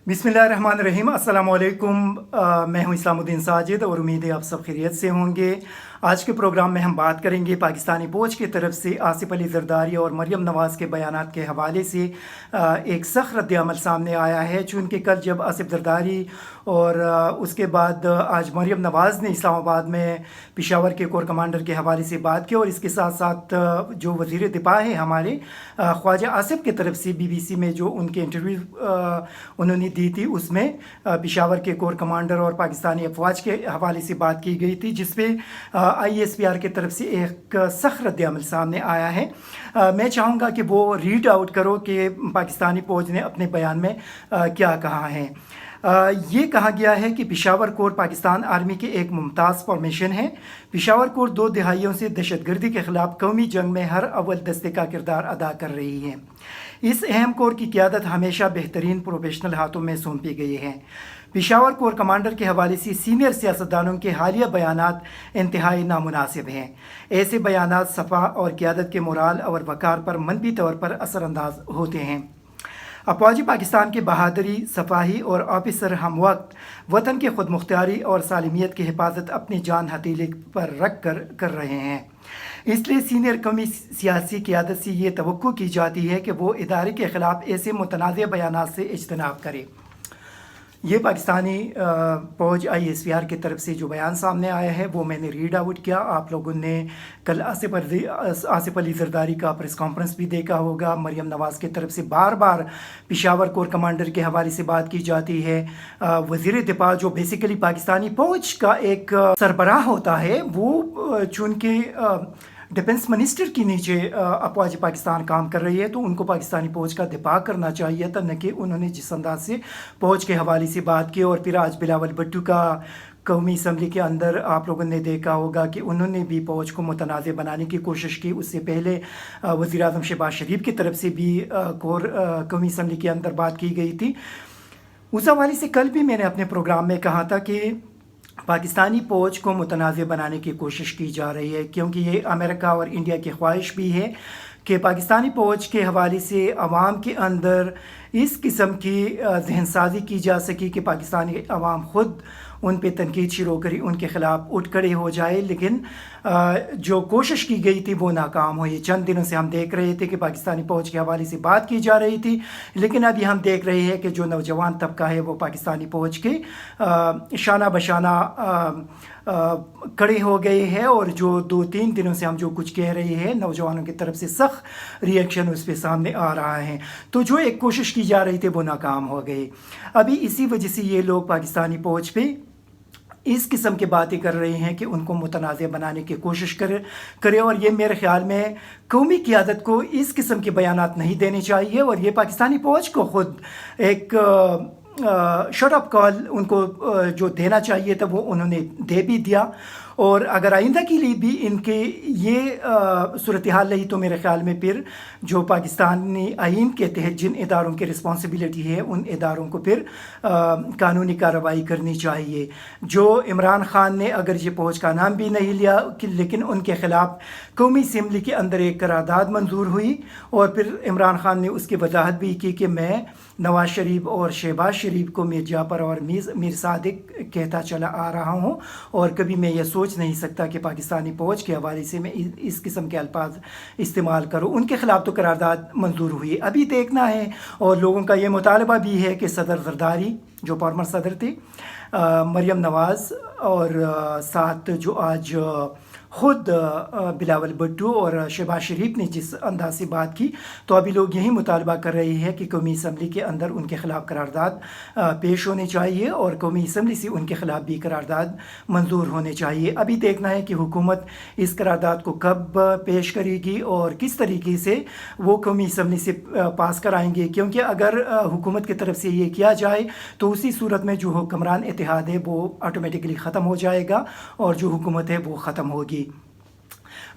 बिस्मिल्लाहिर्रहमानिर्रहीम। अस्सलाम वालेकुम। मैं हूं इस्लामुद्दीन साजिद और उम्मीद है आप सब खैरियत से होंगे। आज के प्रोग्राम में हम बात करेंगे पाकिस्तानी फ़ौज की तरफ से आसिफ अली ज़रदारी और मरियम नवाज़ के बयानात के हवाले से एक सख्त रद्द-ए-अमल सामने आया है। चूँकि कल जब आसिफ ज़रदारी और उसके बाद आज मरियम नवाज़ ने इस्लामाबाद में पेशावर के कोर कमांडर के हवाले से बात की और इसके साथ साथ जो वज़ीर दिफा है हमारे ख्वाजा आसिफ की तरफ से BBC में जो उनके इंटरव्यू उन्होंने दी थी, उसमें पेशावर के कोर कमांडर और पाकिस्तानी अफवाज के हवाले से बात की गई थी, जिसमें ISPR की तरफ से एक सख्त रद्द-ए-अमल सामने आया है। मैं चाहूँगा कि वो रीड आउट करो कि पाकिस्तानी फ़ौज ने अपने बयान में क्या कहा है। ये कहा गया है कि पेशावर कोर पाकिस्तान आर्मी की एक मुमताज़ फॉर्मेशन है। पेशावर कोर 2 दहाइयों से दहशतगर्दी के ख़िलाफ़ कौमी जंग में हर अव्वल दस्ते का किरदार अदा कर रही है। इस अहम कोर की क़यादत हमेशा बेहतरीन प्रोफेशनल हाथों में सौंपी गई है। पेशावर कोर कमांडर के हवाले से सीनियर सियासतदानों के हालिया बयानात इंतहाई नामुनासिब हैं। ऐसे बयानात सफ़ा और क़यादत के मोराल और वक़ार पर मनफी तौर पर असरअंदाज होते हैं। अफवाजी पाकिस्तान की बहादुरी, सफाही और ऑफिसर हम वक्त वतन की खुद मुख्तियारी और सालिमियत की हिफाजत अपनी जान हथेली पर रख कर रहे हैं। इसलिए सीनियर कौमी सियासी क़यादत से ये तवक्को की जाती है कि वो इदारे के ख़िलाफ़ ऐसे मुतनाज़ बयानात से इज्तनाब करे। ये पाकिस्तानी फ़ौज ISPR की तरफ से जो बयान सामने आया है वो मैंने रीड आउट किया। आप लोगों ने कल आसिफ अली ज़रदारी का प्रेस कॉन्फ्रेंस भी देखा होगा। मरियम नवाज़ की तरफ से बार बार पेशावर कोर कमांडर के हवाले से बात की जाती है। वज़ीर दिफा जो बेसिकली पाकिस्तानी फ़ौज का एक सरबराह होता है, वो चूँकि डिफेंस मिनिस्टर के नीचे अफवाज पाकिस्तान काम कर रही है, तो उनको पाकिस्तानी फ़ौज का दिफा करना चाहिए था, न कि उन्होंने जिस अंदाज से फ़ौज के हवाले से बात की। और फिर आज बिलावल भुट्टो का कौमी असम्बली के अंदर आप लोगों ने देखा होगा कि उन्होंने भी फ़ौज को मुतनाज़ बनाने की कोशिश की। उससे पहले वज़ीर आज़म शहबाज शरीफ की तरफ से भी कौमी असम्बली के अंदर बात की गई थी। उस हवाले से कल भी मैंने अपने प्रोग्राम में कहा था कि पाकिस्तानी फ़ौज को मुतनाज़ बनाने की कोशिश की जा रही है, क्योंकि ये अमेरिका और इंडिया की ख्वाहिश भी है कि पाकिस्तानी फ़ौज के हवाले से अवाम के अंदर इस किस्म की जहनसाजी की जा सके कि पाकिस्तानी अवाम ख़ुद उन पे तनकीद शुरू करी, उनके ख़िलाफ़ उठ खड़े हो जाए। लेकिन जो कोशिश की गई थी वो नाकाम हुई। चंद दिनों से हम देख रहे थे कि पाकिस्तानी फ़ौज के हवाले से बात की जा रही थी, लेकिन अभी हम देख रहे हैं कि जो नौजवान तबका है वो पाकिस्तानी फ़ौज के शाना बशाना खड़े हो गए हैं। और जो 2-3 दिनों से हम जो कुछ कह रहे हैं, नौजवानों की तरफ से सख्त रिएक्शन उस पर सामने आ रहा है। तो जो एक कोशिश की जा रही थी वो नाकाम हो गई। अभी इसी वजह से ये लोग पाकिस्तानी फ़ौज पे इस किस्म की बातें कर रहे हैं कि उनको मुतनाज़ बनाने की कोशिश करे। और ये मेरे ख़्याल में कौमी क़यादत को इस किस्म के बयानात नहीं देने चाहिए, और ये पाकिस्तानी फ़ौज को ख़ुद एक शट अप कॉल उनको जो देना चाहिए था वो उन्होंने दे भी दिया। और अगर आइंदा के लिए भी इनके ये सूरत हाल रही तो मेरे ख़्याल में फिर जो पाकिस्तानी आइन के तहत जिन इदारों की रिस्पॉन्सिबिलिटी है उन इदारों को फिर कानूनी कार्रवाई करनी चाहिए। जो इमरान ख़ान ने अगर ये फ़ौज का नाम भी नहीं लिया लेकिन उनके ख़िलाफ़ कौमी असम्बली के अंदर एक करारदाद मंजूर हुई, और फिर इमरान ख़ान ने उसकी वजाहत भी की कि मैं नवाज़ शरीफ और शहबाज शरीफ को मीर जाफ़र और मीर सादिक कहता चला आ रहा हूँ, और कभी मैं ये सोच नहीं सकता कि पाकिस्तानी फ़ौज के हवाले से मैं इस किस्म के अल्फाज इस्तेमाल करूँ। उनके ख़िलाफ़ तो करारदाद मंजूर हुई, अभी देखना है। और लोगों का ये मुतालबा भी है कि सदर ज़रदारी जो फॉर्मर सदर थे, मरियम नवाज़ और साथ जो आज ख़ुद बिलावल भुट्टो और शहबाज शरीफ ने जिस अंदाज से बात की, तो अभी लोग यही मुतालबा कर रहे हैं कि कौमी असम्बली के अंदर उनके ख़िलाफ़ करारदाद पेश होने चाहिए और कौमी असम्बली से उनके ख़िलाफ़ भी करारदाद मंजूर होने चाहिए। अभी देखना है कि हुकूमत इस करारदाद को कब पेश करेगी और किस तरीके से वो कौमी असम्बली से पास कराएंगे, क्योंकि अगर हुकूमत की तरफ से ये किया जाए तो उसी सूरत में जो हुक्मरान इत्तेहाद है वो ऑटोमेटिकली ख़त्म हो जाएगा और जो हुकूमत है वो ख़त्म होगी।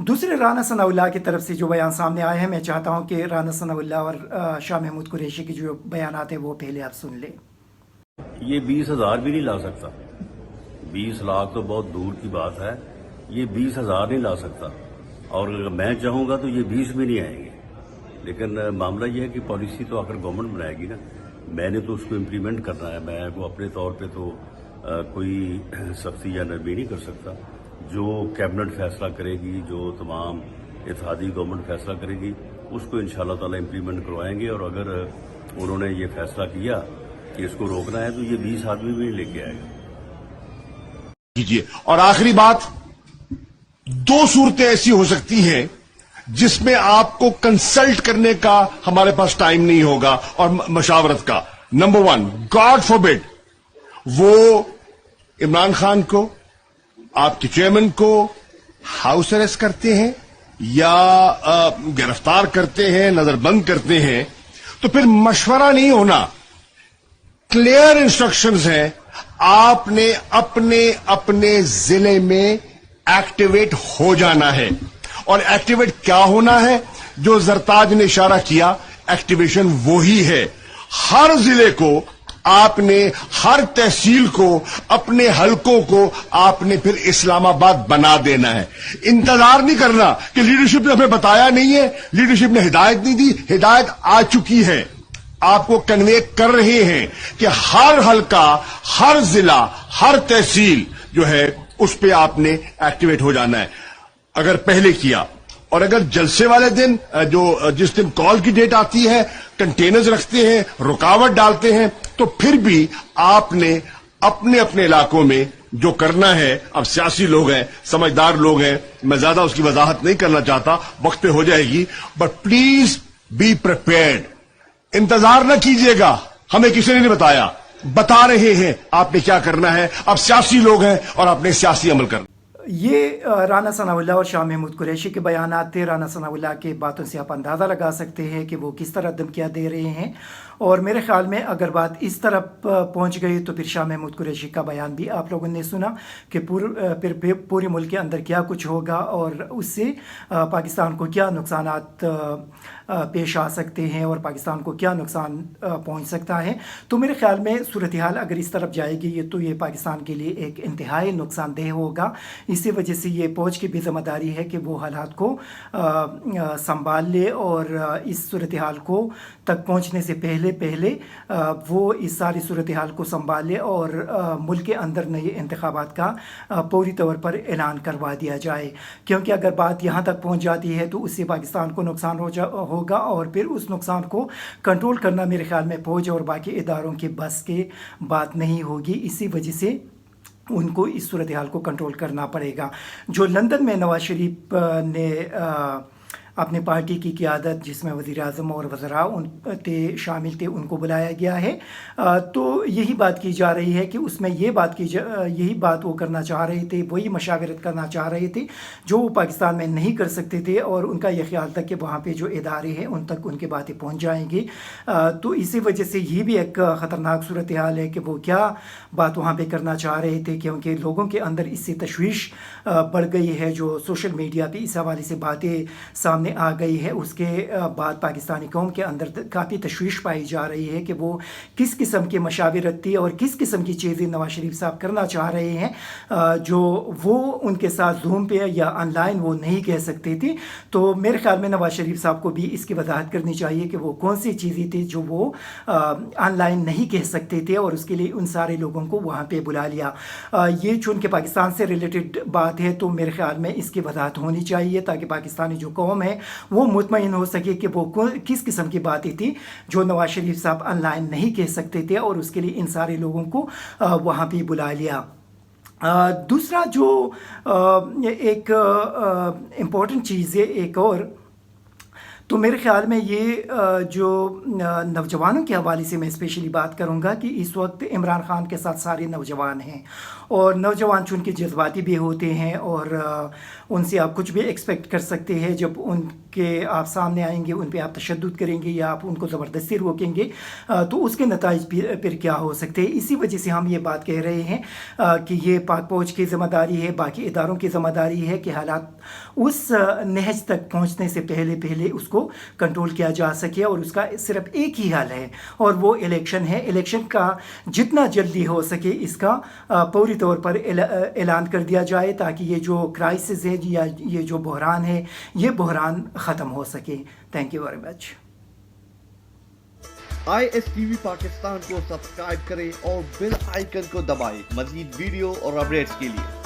दूसरे राना सनाउल्लाह की तरफ से जो बयान सामने आए हैं, मैं चाहता हूं कि राना सनाउल्लाह और शाह महमूद कुरैशी के जो बयानात हैं वो पहले आप सुन लें। ये 20,000 भी नहीं ला सकता, 20 लाख तो बहुत दूर की बात है, ये 20,000 नहीं ला सकता। और अगर मैं चाहूँगा तो ये 20 भी नहीं आएंगे। लेकिन मामला ये है कि पॉलिसी तो आखिर गवर्नमेंट बनाएगी ना। میں نے تو اس کو امپلیمنٹ کرنا ہے. میں کو اپنے طور پہ تو کوئی سختی یا نرمی نہیں کر سکتا. جو کیبنٹ فیصلہ کرے گی, جو تمام اتحادی گورنمنٹ فیصلہ کرے گی, اس کو انشاءاللہ تعالی امپلیمنٹ کروائیں گے. اور اگر انہوں نے یہ فیصلہ کیا کہ اس کو روکنا ہے تو یہ 20 آدمی بھی لے کے آئے گا. کیجیے. اور آخری بات, 2 صورتیں ایسی ہو سکتی ہیں جس میں آپ کو کنسلٹ کرنے کا ہمارے پاس ٹائم نہیں ہوگا اور مشاورت کا. نمبر 1, گاڈ فوربڈ وہ عمران خان کو, آپ کے چیئرمین کو ہاؤس اریسٹ کرتے ہیں یا گرفتار کرتے ہیں, نظر بند کرتے ہیں, تو پھر مشورہ نہیں ہونا, کلیئر انسٹرکشنز ہیں. آپ نے اپنے ضلع میں ایکٹیویٹ ہو جانا ہے. اور ایکٹیویٹ کیا ہونا ہے؟ جو زرتاج نے اشارہ کیا, ایکٹیویشن وہی ہے. ہر ضلع کو آپ نے, ہر تحصیل کو, اپنے حلقوں کو آپ نے پھر اسلام آباد بنا دینا ہے. انتظار نہیں کرنا کہ لیڈرشپ نے ہمیں بتایا نہیں ہے, لیڈرشپ نے ہدایت نہیں دی. ہدایت آ چکی ہے, آپ کو کنوے کر رہے ہیں کہ ہر حلقہ, ہر ضلع, ہر تحصیل جو ہے اس پہ آپ نے ایکٹیویٹ ہو جانا ہے. اگر پہلے کیا, اور اگر جلسے والے دن جس دن کال کی ڈیٹ آتی ہے کنٹینرز رکھتے ہیں, رکاوٹ ڈالتے ہیں, تو پھر بھی آپ نے اپنے علاقوں میں جو کرنا ہے. اب سیاسی لوگ ہیں, سمجھدار لوگ ہیں, میں زیادہ اس کی وضاحت نہیں کرنا چاہتا, وقت پہ ہو جائے گی, بٹ پلیز بی پریپیئرڈ. انتظار نہ کیجیے گا, ہمیں کسی نے نہیں بتایا, بتا رہے ہیں آپ نے کیا کرنا ہے. اب سیاسی لوگ ہیں اور آپ نے سیاسی عمل کرنا. یہ رانا ثناء اللہ اور شاہ محمود قریشی کے بیانات تھے. رانا ثناء اللہ کے باتوں سے آپ اندازہ لگا سکتے ہیں کہ وہ کس طرح دھمکیاں دے رہے ہیں, اور میرے خیال میں اگر بات اس طرح پہنچ گئی تو پھر شاہ محمود قریشی کا بیان بھی آپ لوگوں نے سنا کہ پھر پورے ملک کے اندر کیا کچھ ہوگا اور اس سے پاکستان کو کیا نقصانات پیش آ سکتے ہیں اور پاکستان کو کیا نقصان پہنچ سکتا ہے. تو میرے خیال میں صورتحال اگر اس طرف جائے گی تو یہ پاکستان کے لیے ایک انتہائی نقصان دہ ہوگا. اسی وجہ سے یہ فوج کی بھی ذمہ داری ہے کہ وہ حالات کو سنبھال لے اور اس صورتحال کو تک پہنچنے سے پہلے وہ اس ساری صورتحال کو سنبھال لے اور ملک کے اندر نئے انتخابات کا پوری طور پر اعلان کروا دیا جائے. کیونکہ اگر بات یہاں تک پہنچ جاتی ہے تو اس سے پاکستان کو نقصان ہوگا اور پھر اس نقصان کو کنٹرول کرنا میرے خیال میں فوج اور باقی اداروں کے بس کے بات نہیں ہوگی. اسی وجہ سے ان کو اس صورتحال کو کنٹرول کرنا پڑے گا. جو لندن میں نواز شریف نے اپنے پارٹی کی قیادت, جس میں وزیر اعظم اور وزراء شامل تھے, ان کو بلایا گیا ہے, تو یہی بات کی جا رہی ہے کہ اس میں یہی بات وہ کرنا چاہ رہے تھے, وہی مشاورت کرنا چاہ رہے تھے جو وہ پاکستان میں نہیں کر سکتے تھے, اور ان کا یہ خیال تھا کہ وہاں پہ جو ادارے ہیں ان تک ان کی باتیں پہنچ جائیں گی. تو اسی وجہ سے یہ بھی ایک خطرناک صورتحال ہے کہ وہ کیا بات وہاں پہ کرنا چاہ رہے تھے, کیونکہ لوگوں کے اندر اس سے تشویش بڑھ گئی ہے. جو سوشل میڈیا پہ اس حوالے سے باتیں سامنے آ گئی ہے, اس کے بعد پاکستانی قوم کے اندر کافی تشویش پائی جا رہی ہے کہ وہ کس قسم کی مشاورت تھی اور کس قسم کی چیزیں نواز شریف صاحب کرنا چاہ رہے ہیں جو وہ ان کے ساتھ زوم پہ یا آن لائن وہ نہیں کہہ سکتے تھے. تو میرے خیال میں نواز شریف صاحب کو بھی اس کی وضاحت کرنی چاہیے کہ وہ کون سی چیزیں تھیں جو وہ آن لائن نہیں کہہ سکتے تھے, اور اس کے لیے ان سارے لوگوں کو وہاں پہ بلا لیا. یہ چونکہ پاکستان سے ریلیٹڈ بات ہے تو میرے خیال میں اس کی وضاحت ہونی چاہیے تاکہ پاکستانی جو قوم ہے وہ مطمئن ہو سکے کہ وہ کس قسم کی باتیں تھیں جو نواز شریف صاحب آن لائن نہیں کہہ سکتے تھے, اور اس کے لیے ان سارے لوگوں کو وہاں پہ بلا لیا. دوسرا جو ایک امپورٹنٹ چیز ہے ایک اور, تو میرے خیال میں یہ جو نوجوانوں کے حوالے سے میں اسپیشلی بات کروں گا کہ اس وقت عمران خان کے ساتھ سارے نوجوان ہیں, اور نوجوان چونکہ جذباتی بھی ہوتے ہیں اور ان سے آپ کچھ بھی ایکسپیکٹ کر سکتے ہیں. جب ان کے آپ سامنے آئیں گے, ان پہ آپ تشدد کریں گے یا آپ ان کو زبردستی روکیں گے تو اس کے نتائج پھر کیا ہو سکتے ہیں. اسی وجہ سے ہم یہ بات کہہ رہے ہیں کہ یہ پاک فوج کی ذمہ داری ہے, باقی اداروں کی ذمہ داری ہے کہ حالات اس نہج تک پہنچنے سے پہلے اس کو کنٹرول کیا جا سکے, اور اس کا صرف ایک ہی حل ہے اور وہ الیکشن ہے. الیکشن کا جتنا جلدی ہو سکے اس کا پوری طور پر اعلان کر دیا جائے تاکہ یہ جو کرائسس ہے یا یہ جو بحران ہے یہ بحران ختم ہو سکے. Thank you very much. ISTV Pakistan کو سبسکرائب کریں اور بیل آئیکن کو دبائیں مزید ویڈیو اور اپڈیٹس کے لیے.